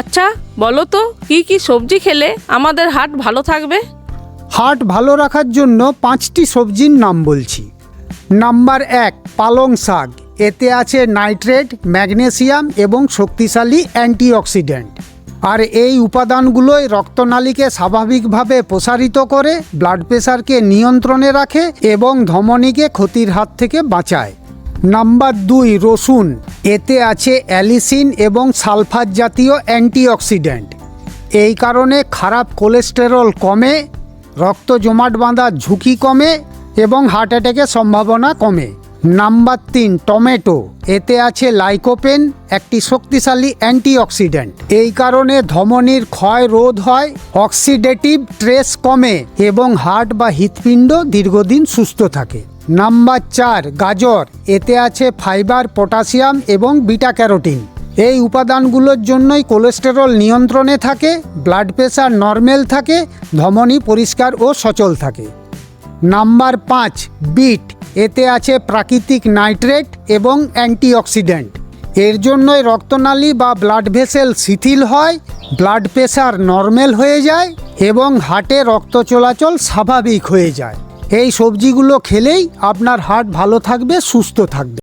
আচ্ছা বলো তো কি কি সবজি খেলে আমাদের হার্ট ভালো থাকবে? হার্ট ভালো রাখার জন্য 5টি সবজির নাম বলছি। নাম্বার 1, পালং শাক। এতে আছে নাইট্রেট, ম্যাগনেসিয়াম এবং শক্তিশালী অ্যান্টিঅক্সিডেন্ট। আর এই উপাদানগুলোই রক্তনালীকে স্বাভাবিকভাবে প্রসারিত করে, ব্লাড প্রেশারকে নিয়ন্ত্রণে রাখে এবং ধমনীকে ক্ষতির হাত থেকে বাঁচায়। নাম্বার 2, রসুন। এতে আছে অ্যালিসিন এবং সালফার জাতীয় অ্যান্টিঅক্সিডেন্ট। এই কারণে খারাপ কোলেস্টেরল কমে, রক্ত জমাট বাঁধার ঝুঁকি কমে এবং হার্ট অ্যাটাকের সম্ভাবনা কমে। Number 3, tomato. এতে আছে লাইকোপেন, একটি শক্তিশালী অ্যান্টিঅক্সিডেন্ট। এই কারণে ধমনীর ক্ষয় রোধ হয়, অক্সিডেটিভ স্ট্রেস কমে এবং হার্ট বা হৃৎপিণ্ড দীর্ঘদিন সুস্থ থাকে। নাম্বার 4, গাজর। এতে আছে ফাইবার, পটাশিয়াম এবং বিটা ক্যারোটিন। এই উপাদানগুলোর জন্যই কোলেস্টেরল নিয়ন্ত্রণে থাকে, ব্লাড প্রেশার নর্মাল থাকে, ধমনী পরিষ্কার ও সচল থাকে। Number 5, beet. এতে আছে প্রাকৃতিক নাইট্রেট এবং অ্যান্টিঅক্সিডেন্ট। এর জন্যই রক্তনালী বা ব্লাড ভেসেল শিথিল হয়, ব্লাড প্রেশার নর্মাল হয়ে যায় এবং হার্টে রক্ত চলাচল স্বাভাবিক হয়ে যায়। এই সবজিগুলো খেলেই আপনার হার্ট ভালো থাকবে, সুস্থ থাকবে।